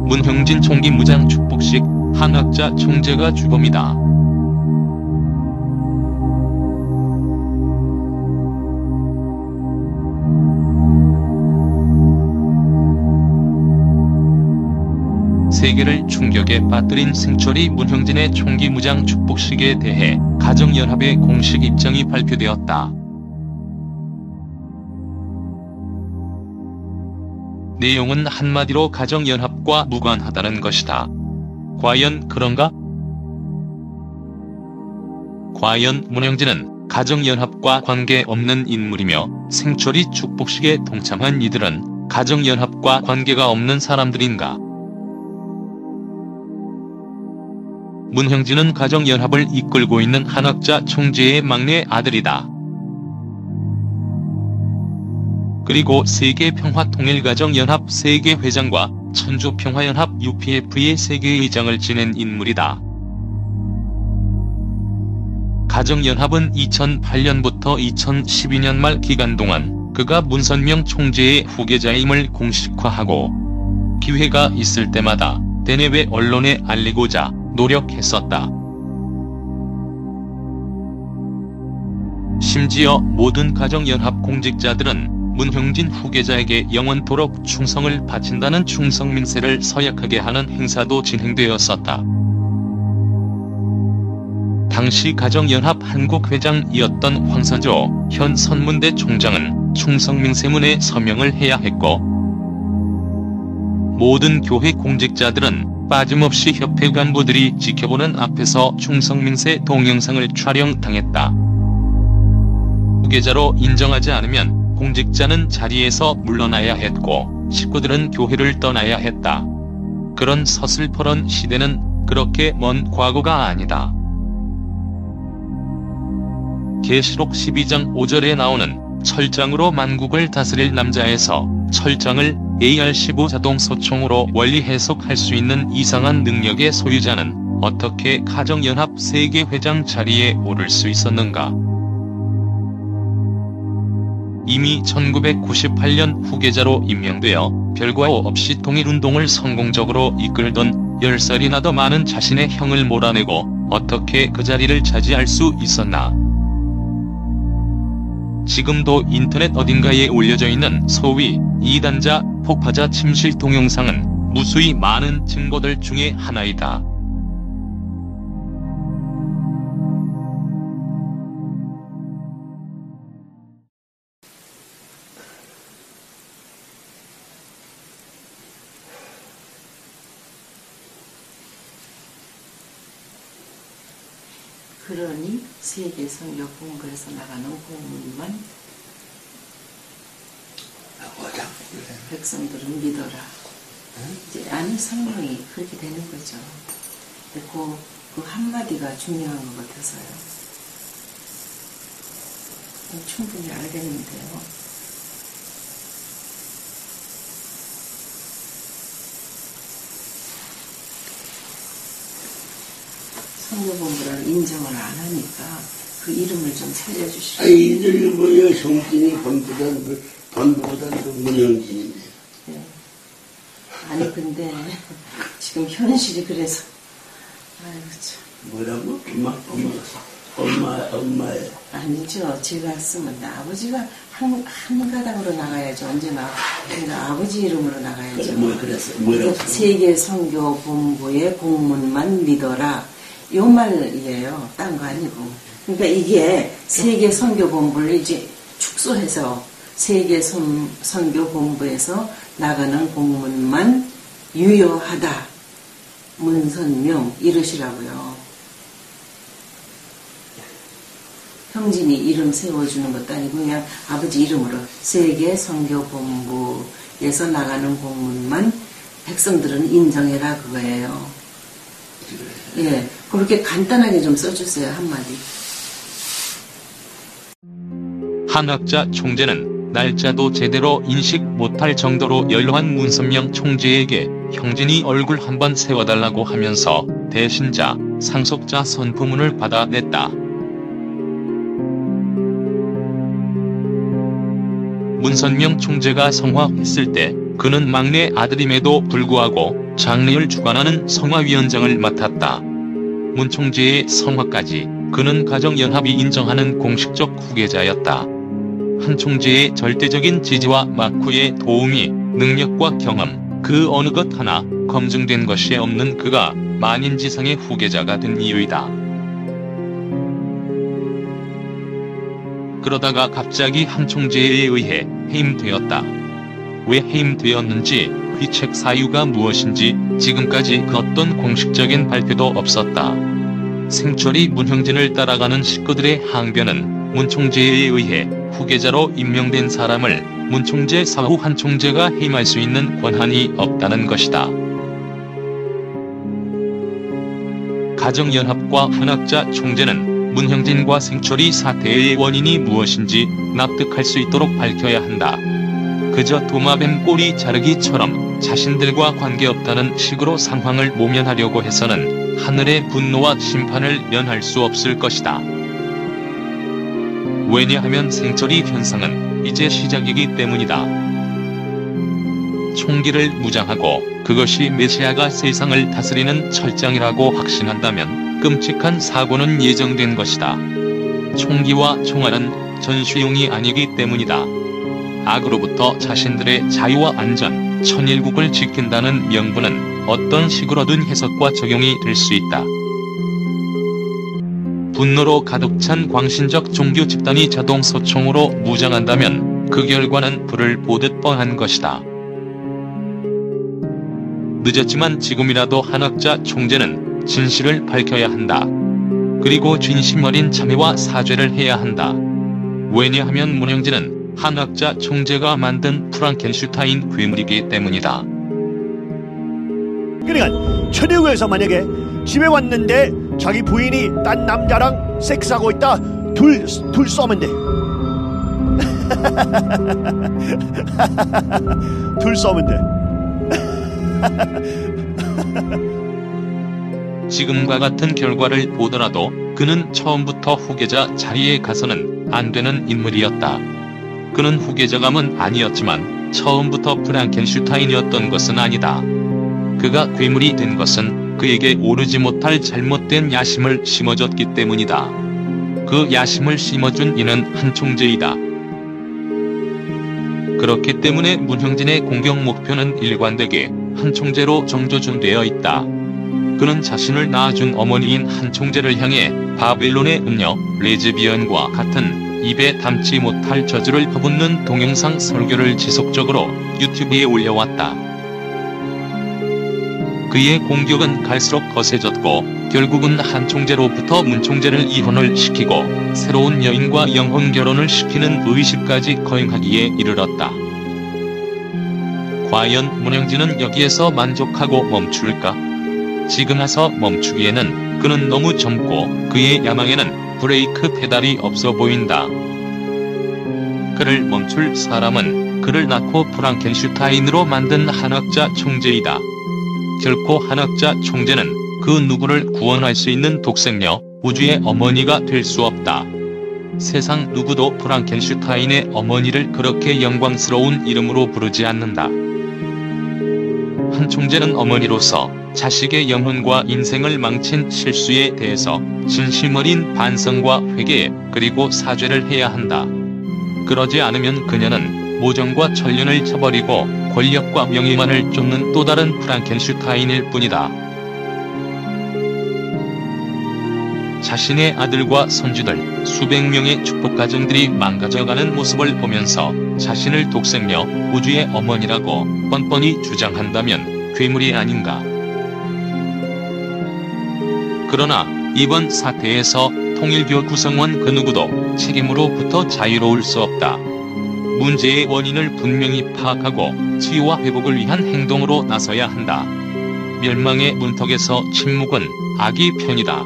문형진 총기 무장 축복식, 한학자 총재가 주범이다. 세계를 충격에 빠뜨린 승철이 문형진의 총기 무장 축복식에 대해 가정연합의 공식 입장이 발표되었다. 내용은 한마디로 가정연합과 무관하다는 것이다. 과연 그런가? 과연 문형진은 가정연합과 관계없는 인물이며 승철이 축복식에 동참한 이들은 가정연합과 관계가 없는 사람들인가? 문형진은 가정연합을 이끌고 있는 한학자 총재의 막내 아들이다. 그리고 세계평화통일가정연합 세계회장과 천주평화연합 UPF의 세계의장을 지낸 인물이다. 가정연합은 2008년부터 2012년 말 기간 동안 그가 문선명 총재의 후계자임을 공식화하고 기회가 있을 때마다 대내외 언론에 알리고자 노력했었다. 심지어 모든 가정연합 공직자들은 문형진 후계자에게 영원토록 충성을 바친다는 충성민세를 서약하게 하는 행사도 진행되었었다. 당시 가정연합 한국회장이었던 황선조 현 선문대 총장은 충성민세문에 서명을 해야 했고, 모든 교회 공직자들은 빠짐없이 협회 간부들이 지켜보는 앞에서 충성민세 동영상을 촬영당했다. 후계자로 인정하지 않으면 공직자는 자리에서 물러나야 했고 식구들은 교회를 떠나야 했다. 그런 서슬퍼런 시대는 그렇게 먼 과거가 아니다. 계시록 12장 5절에 나오는 철장으로 만국을 다스릴 남자에서 철장을 AR-15 자동소총으로 원리 해석할 수 있는 이상한 능력의 소유자는 어떻게 가정연합 세계회장 자리에 오를 수 있었는가? 이미 1998년 후계자로 임명되어 별과 없이 통일운동을 성공적으로 이끌던 10살이나 더 많은 자신의 형을 몰아내고 어떻게 그 자리를 차지할 수 있었나? 지금도 인터넷 어딘가에 올려져 있는 소위 이단자 폭파자 침실 동영상은 무수히 많은 증거들 중에 하나이다. 그러니 세계성경공부에서 나가는 공문만 백성들은 믿어라. 이제 안의 성명이 그렇게 되는 거죠. 근데 그 한마디가 중요한 것 같아서요. 충분히 알겠는데요. 성교본부를 인정을 안 하니까 그 이름을 좀 살려주시죠. 이들이 뭐야, 형진이 번보단 문형진인데. 네. 아니 근데 지금 현실이 그래서 아이고 참. 뭐라고? 엄마의. 아니죠. 제가 쓰면 아버지가 한 가닥으로 나가야죠. 언제나. 그러니까 아버지 이름으로 나가야죠. 뭐라고? 세계선교본부의 공문만 믿어라. 요 말이에요. 딴 거 아니고. 그러니까 이게 세계선교본부를 이제 축소해서 세계선교본부에서 나가는 공문만 유효하다. 문선명 이러시라고요. 형진이 이름 세워주는 것도 아니고 그냥 아버지 이름으로 세계선교본부에서 나가는 공문만 백성들은 인정해라 그거예요. 예, 그렇게 간단하게 좀 써주세요. 한마디. 한학자 총재는 날짜도 제대로 인식 못할 정도로 연로한 문선명 총재에게 형진이 얼굴 한번 세워달라고 하면서 대신자, 상속자 선포문을 받아냈다. 문선명 총재가 성화했을 때 그는 막내 아들임에도 불구하고 장례를 주관하는 성화위원장을 맡았다. 문 총재의 성화까지 그는 가정연합이 인정하는 공식적 후계자였다. 한 총재의 절대적인 지지와 막후의 도움이 능력과 경험, 그 어느 것 하나 검증된 것이 없는 그가 만인지상의 후계자가 된 이유이다. 그러다가 갑자기 한 총재에 의해 해임되었다. 왜 해임되었는지, 귀책 사유가 무엇인지 지금까지 그 어떤 공식적인 발표도 없었다. 생철이 문형진을 따라가는 식구들의 항변은 문 총재에 의해 후계자로 임명된 사람을 문 총재 사후 한 총재가 해임할 수 있는 권한이 없다는 것이다. 가정연합과 한학자 총재는 문형진과 생철이 사태의 원인이 무엇인지 납득할 수 있도록 밝혀야 한다. 그저 도마뱀 꼬리 자르기처럼 자신들과 관계없다는 식으로 상황을 모면하려고 해서는 하늘의 분노와 심판을 면할 수 없을 것이다. 왜냐하면 생철이 현상은 이제 시작이기 때문이다. 총기를 무장하고 그것이 메시아가 세상을 다스리는 철장이라고 확신한다면 끔찍한 사고는 예정된 것이다. 총기와 총알은 전시용이 아니기 때문이다. 악으로부터 자신들의 자유와 안전, 천일국을 지킨다는 명분은 어떤 식으로든 해석과 적용이 될 수 있다. 분노로 가득 찬 광신적 종교 집단이 자동소총으로 무장한다면 그 결과는 불을 보듯 뻔한 것이다. 늦었지만 지금이라도 한학자 총재는 진실을 밝혀야 한다. 그리고 진심 어린 참회와 사죄를 해야 한다. 왜냐하면 문형진은 한학자 총재가 만든 프랑켄슈타인 괴물이기 때문이다. 그러니까 천일국에서 만약에 집에 왔는데 자기 부인이 딴 남자랑 섹스하고 있다, 둘 쏘면 돼. 둘 쏘면 돼. 지금과 같은 결과를 보더라도 그는 처음부터 후계자 자리에 가서는 안 되는 인물이었다. 그는 후계자감은 아니었지만 처음부터 프랑켄슈타인이었던 것은 아니다. 그가 괴물이 된 것은 그에게 오르지 못할 잘못된 야심을 심어줬기 때문이다. 그 야심을 심어준 이는 한 총재이다. 그렇기 때문에 문형진의 공격 목표는 일관되게 한 총재로 정조준되어 있다. 그는 자신을 낳아준 어머니인 한 총재를 향해 바빌론의 음녀, 레즈비언과 같은 입에 담지 못할 저주를 퍼붓는 동영상 설교를 지속적으로 유튜브에 올려왔다. 그의 공격은 갈수록 거세졌고 결국은 한 총재로부터 문 총재를 이혼을 시키고 새로운 여인과 영혼 결혼을 시키는 의식까지 거행하기에 이르렀다. 과연 문형진은 여기에서 만족하고 멈출까? 지금 와서 멈추기에는 그는 너무 젊고 그의 야망에는 브레이크 페달이 없어 보인다. 그를 멈출 사람은 그를 낳고 프랑켄슈타인으로 만든 한학자 총재이다. 결코 한학자 총재는 그 누구를 구원할 수 있는 독생녀, 우주의 어머니가 될 수 없다. 세상 누구도 프랑켄슈타인의 어머니를 그렇게 영광스러운 이름으로 부르지 않는다. 한 총재는 어머니로서 자식의 영혼과 인생을 망친 실수에 대해서 진심 어린 반성과 회개 그리고 사죄를 해야 한다. 그러지 않으면 그녀는 모정과 천련을 저버리고 권력과 명예만을 쫓는 또 다른 프랑켄슈타인일 뿐이다. 자신의 아들과 손주들 수백 명의 축복가정들이 망가져가는 모습을 보면서 자신을 독생녀, 우주의 어머니라고 뻔뻔히 주장한다면 괴물이 아닌가. 그러나 이번 사태에서 통일교 구성원 그 누구도 책임으로부터 자유로울 수 없다. 문제의 원인을 분명히 파악하고 치유와 회복을 위한 행동으로 나서야 한다. 멸망의 문턱에서 침묵은 악의 편이다.